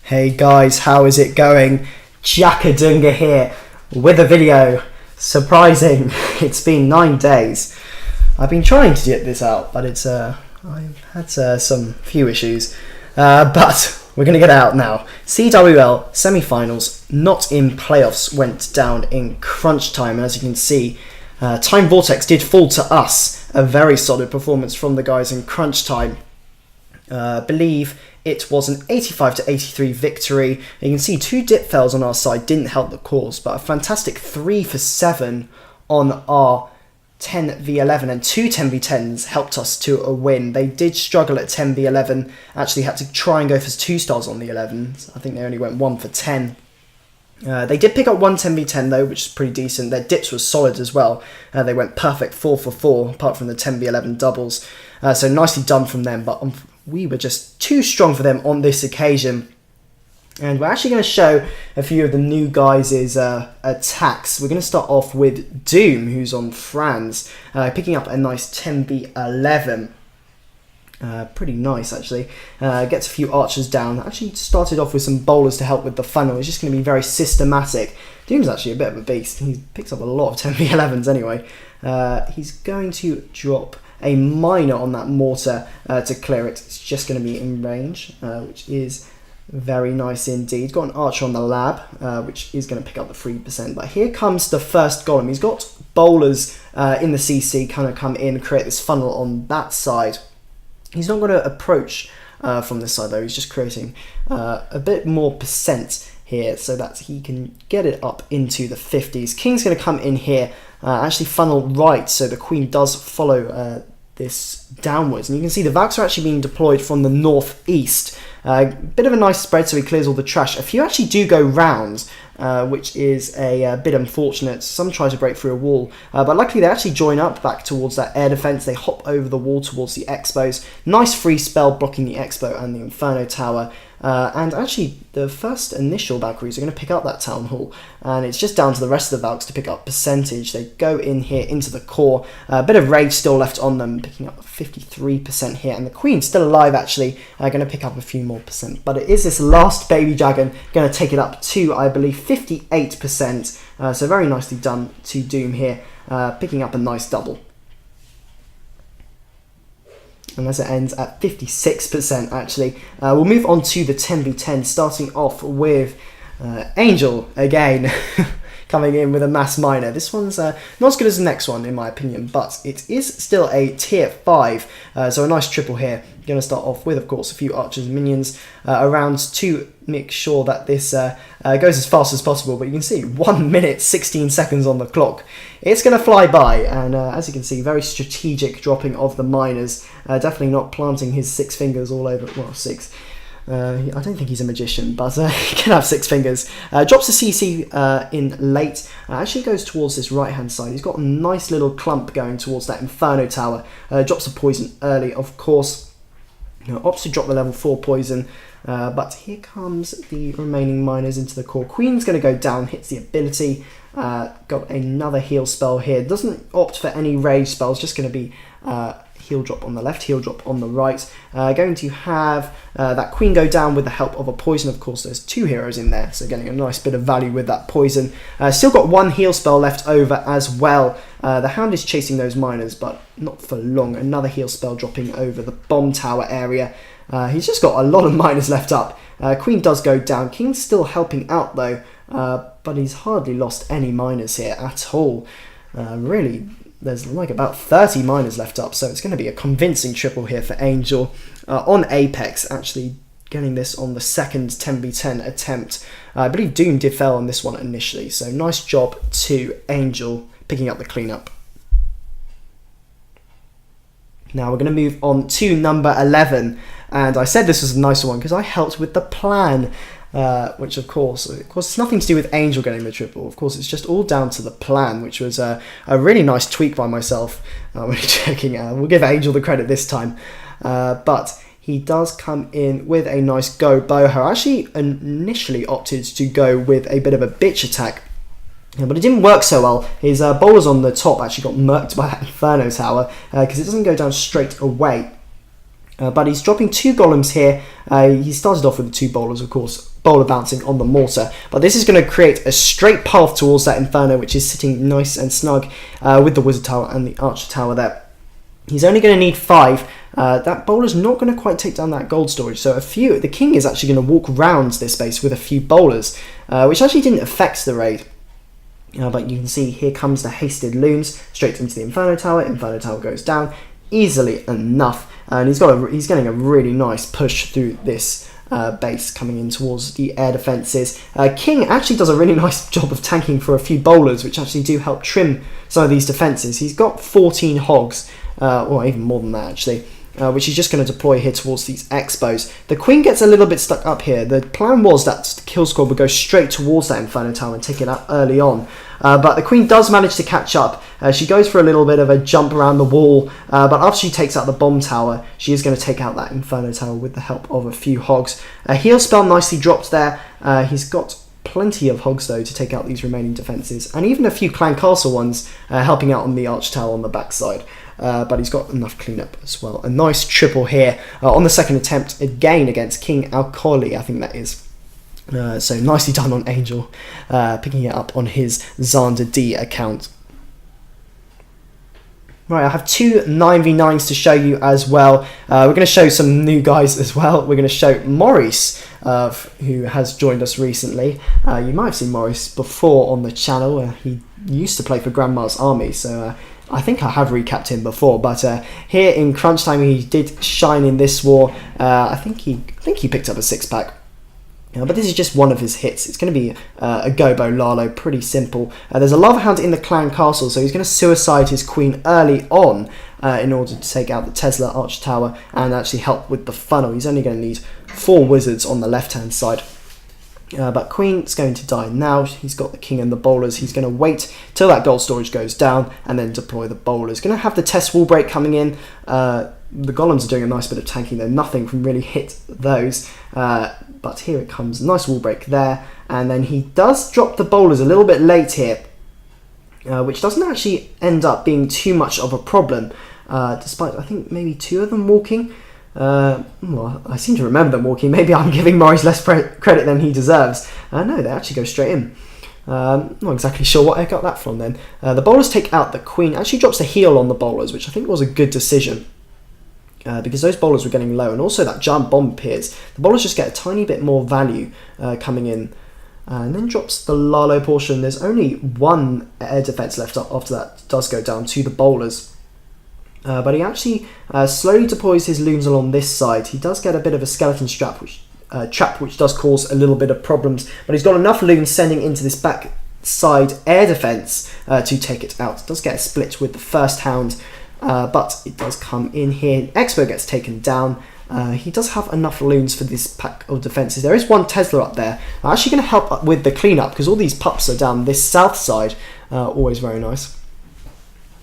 Hey guys, how is it going? Jackadunga here with a video. Surprising, it's been 9 days. I've been trying to get this out, but I've had some few issues. But we're going to get it out now. CWL semi-finals, not in playoffs, went down in crunch time. And as you can see, Time Vortex did fall to us. A very solid performance from the guys in crunch time. Believe it was an 85-83 victory. You can see 2 dip fails on our side didn't help the cause, but a fantastic 3 for 7 on our 10v11, and 2 10v10s helped us to a win. They did struggle at 10v11, actually had to try and go for 2 stars on the 11s. I think they only went 1 for 10. They did pick up 1 10v10 though, which is pretty decent. Their dips were solid as well. They went perfect 4 for 4, apart from the 10v11 doubles. So nicely done from them, but we were just too strong for them on this occasion. And we're actually going to show a few of the new guys' attacks. We're going to start off with Doom, who's on Franz, picking up a nice 10v11. Pretty nice, actually. Gets a few archers down. Actually started off with some bowlers to help with the funnel. It's just going to be very systematic. Doom's actually a bit of a beast. He picks up a lot of 10v11s anyway. He's going to drop a miner on that mortar to clear it. It's just going to be in range, which is very nice indeed. Got an archer on the lab, which is going to pick up the 3%. But here comes the first golem. He's got bowlers in the CC kind of come in, create this funnel on that side. He's not going to approach from this side though. He's just creating a bit more percent here so that he can get it up into the 50s. King's going to come in here, actually funnel right, so the queen does follow this downwards. And you can see the Valks are actually being deployed from the northeast. Bit of a nice spread, so he clears all the trash. A few actually do go round, which is a bit unfortunate. Some try to break through a wall, but luckily they actually join up back towards that air defense. They hop over the wall towards the Expos. Nice free spell blocking the Expo and the Inferno Tower. And actually, the first initial Valkyries are going to pick up that Town Hall, and it's just down to the rest of the Valks to pick up percentage. They go in here into the core, a bit of rage still left on them, picking up 53% here, and the Queen's still alive actually, going to pick up a few more percent. But it is this last baby dragon going to take it up to, I believe, 58%. So very nicely done to Doom here, picking up a nice double. And as it ends at 56% actually. We'll move on to the 10v10, starting off with Angel again, coming in with a mass miner. This one's not as good as the next one in my opinion, but it is still a tier 5, so a nice triple here. Going to start off with, of course, a few archers and minions around to make sure that this goes as fast as possible. But you can see 1 minute 16 seconds on the clock. It's going to fly by, and as you can see, very strategic dropping of the miners. Definitely not planting his 6 fingers all over. Well, 6. I don't think he's a magician, but he can have 6 fingers. Drops a CC in late. Actually goes towards this right-hand side. He's got a nice little clump going towards that Inferno Tower. Drops a poison early, of course. Opts to drop the level 4 poison, but here comes the remaining miners into the core. Queen's going to go down, hits the ability. Got another heal spell here. Doesn't opt for any rage spells, just going to be heal drop on the left, heal drop on the right. Going to have that Queen go down with the help of a poison. Of course, there's 2 heroes in there, so getting a nice bit of value with that poison. Still got 1 heal spell left over as well. The Hound is chasing those miners, but not for long. Another heal spell dropping over the bomb tower area. He's just got a lot of miners left up. Queen does go down. King's still helping out though, but he's hardly lost any miners here at all. Really, there's like about 30 miners left up, so it's going to be a convincing triple here for Angel. On Apex, actually getting this on the second 10v10 attempt. I believe Doom did fail on this one initially, so nice job to Angel picking up the cleanup. Now we're going to move on to number 11, and I said this was a nicer one because I helped with the plan. Which of course it's nothing to do with Angel getting the triple. Of course, it's just all down to the plan, which was a really nice tweak by myself. When checking, we'll give Angel the credit this time, but he does come in with a nice go boho. I actually initially opted to go with a bit of a bitch attack, but it didn't work so well. His bowlers on the top actually got murked by that Inferno Tower because it doesn't go down straight away. But he's dropping 2 golems here. He started off with the 2 bowlers, of course, bowler bouncing on the mortar. But this is going to create a straight path towards that Inferno, which is sitting nice and snug with the Wizard Tower and the Archer Tower there. He's only going to need 5. That bowler's not going to quite take down that gold storage, so the king is actually going to walk round this base with a few bowlers, which actually didn't affect the raid. But you can see here comes the hasted loons straight into the Inferno Tower. Inferno Tower goes down easily enough, and he's getting a really nice push through this base coming in towards the air defences. King actually does a really nice job of tanking for a few bowlers, which actually do help trim some of these defences. He's got 14 hogs, or even more than that actually, which he's just going to deploy here towards these expos. The queen gets a little bit stuck up here. The plan was that the kill squad would go straight towards that Inferno Tower and take it out early on. But the queen does manage to catch up. She goes for a little bit of a jump around the wall, but after she takes out the bomb tower, she is going to take out that Inferno Tower with the help of a few hogs. Heal spell nicely dropped there. He's got plenty of hogs though to take out these remaining defences, and even a few clan castle ones helping out on the Arch Tower on the backside. But he's got enough cleanup as well. A nice triple here on the second attempt again against King Alcoli, I think that is. So nicely done on Angel, picking it up on his Xander D account. Right, I have 2 9v9s to show you as well. We're going to show some new guys as well. We're going to show Maurice, who has joined us recently. You might have seen Maurice before on the channel. He used to play for Grandma's Army, so I think I have recapped him before. But here in CruncHTimE, he did shine in this war. I think he picked up a 6-pack. But this is just one of his hits. It's going to be a Gobo Lalo, pretty simple. There's a Lava Hound in the clan castle, so he's going to suicide his queen early on in order to take out the Tesla Arch Tower and actually help with the funnel. He's only going to need 4 wizards on the left-hand side. But Queen's going to die now. He's got the king and the bowlers. He's going to wait till that gold storage goes down and then deploy the bowlers. Going to have the test wall break coming in. The golems are doing a nice bit of tanking though. Nothing can really hit those. But here it comes. Nice wall break there. And then he does drop the bowlers a little bit late here, which doesn't actually end up being too much of a problem, despite I think maybe 2 of them walking. Well, I seem to remember them walking. Maybe I'm giving Maurice less credit than he deserves. No, they actually go straight in. Not exactly sure what I got that from then. The bowlers take out the queen. Actually drops the heal on the bowlers, which I think was a good decision. Because those bowlers were getting low, and also that giant bomb appears. The bowlers just get a tiny bit more value coming in. And then drops the Lalo portion. There's only 1 air defense left after that does go down to the bowlers. But he actually slowly deploys his loons along this side. He does get a bit of a skeleton trap, which does cause a little bit of problems. But he's got enough loons sending into this back side air defense to take it out. It does get a split with the first hound, but it does come in here. Expo gets taken down. He does have enough loons for this pack of defences. There is 1 Tesla up there. I'm actually going to help with the cleanup because all these pups are down this south side. Always very nice.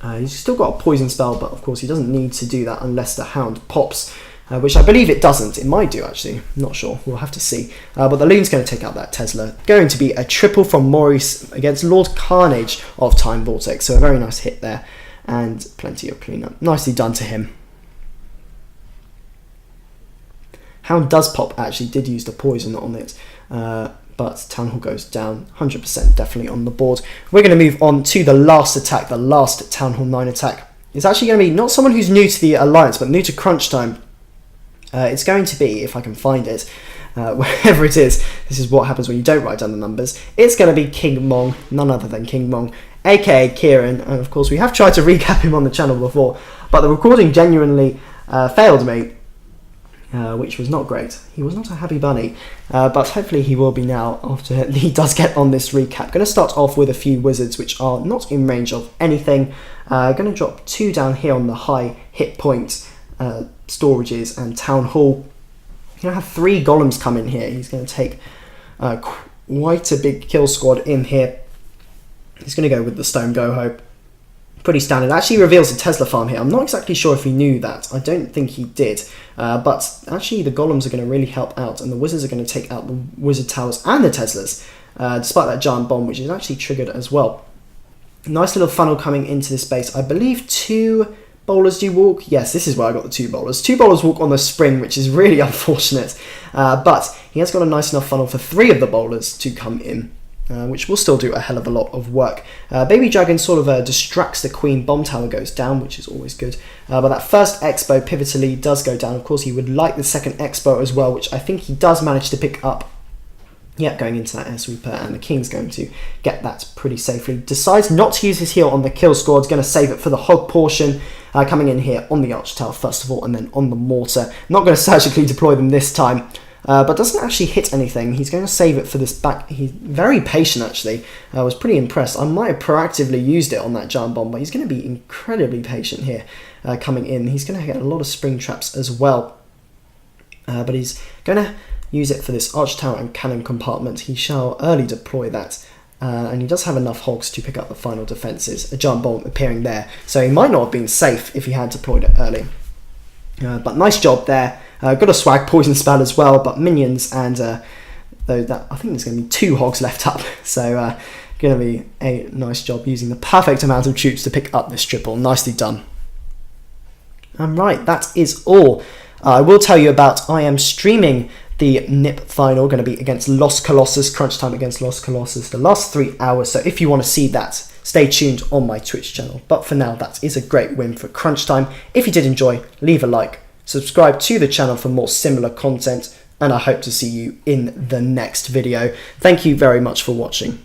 He's still got a poison spell, but of course he doesn't need to do that unless the hound pops, which I believe it doesn't. It might do actually, I'm not sure, we'll have to see. But the loon's going to take out that Tesla. Going to be a triple from Maurice against Lord Carnage of Time Vortex, so a very nice hit there and plenty of cleanup. Nicely done to him. Hound does pop, actually did use the poison on it, but Town Hall goes down, 100% definitely on the board. We're going to move on to the last attack, the last Town Hall 9 attack. It's actually going to be not someone who's new to the Alliance, but new to CruncHTimE. It's going to be, if I can find it, wherever it is, this is what happens when you don't write down the numbers. It's going to be King Mong, none other than King Mong, aka Kieran, and of course we have tried to recap him on the channel before, but the recording genuinely failed me. Which was not great. He was not a happy bunny, but hopefully he will be now after he does get on this recap. Going to start off with a few wizards which are not in range of anything. Going to drop 2 down here on the high hit point storages and Town Hall. He's going to have 3 golems come in here. He's going to take quite a big kill squad in here. He's going to go with the Stone Go-Ho. Pretty standard. Actually reveals a Tesla farm here. I'm not exactly sure if he knew that. I don't think he did. But actually the golems are going to really help out, and the wizards are going to take out the wizard towers and the Teslas, despite that giant bomb, which is actually triggered as well. Nice little funnel coming into this base. I believe 2 bowlers do walk. Yes, this is where I got the 2 bowlers. 2 bowlers walk on the spring, which is really unfortunate. But he has got a nice enough funnel for 3 of the bowlers to come in, which will still do a hell of a lot of work. Baby Dragon sort of distracts the queen. Bomb tower goes down, which is always good. But that first Expo pivotally does go down. Of course, he would like the second Expo as well, which I think he does manage to pick up. Yeah, going into that air sweeper, and the king's going to get that pretty safely. Decides not to use his heal on the kill squad. Going to save it for the hog portion. Coming in here on the arch tower first of all, and then on the mortar. Not going to surgically deploy them this time, but doesn't actually hit anything. He's going to save it for this back. He's very patient actually. I was pretty impressed. I might have proactively used it on that giant bomb, but he's going to be incredibly patient here coming in. He's going to get a lot of spring traps as well, but he's going to use it for this arch tower and cannon compartment. He shall early deploy that, and he does have enough hogs to pick up the final defences. A giant bomb appearing there, so he might not have been safe if he had deployed it early. But nice job there. Got a swag poison spell as well, but minions, and though that I think there's going to be 2 hogs left up, so going to be a nice job using the perfect amount of troops to pick up this triple. Nicely done. And right, that is all. I will tell you about I am streaming the NIP final, going to be against Lost Colossus, crunch time against Lost Colossus, the last 3 hours. So if you want to see that, stay tuned on my Twitch channel. But for now, that is a great win for crunch time. If you did enjoy, leave a like, subscribe to the channel for more similar content, and I hope to see you in the next video. Thank you very much for watching.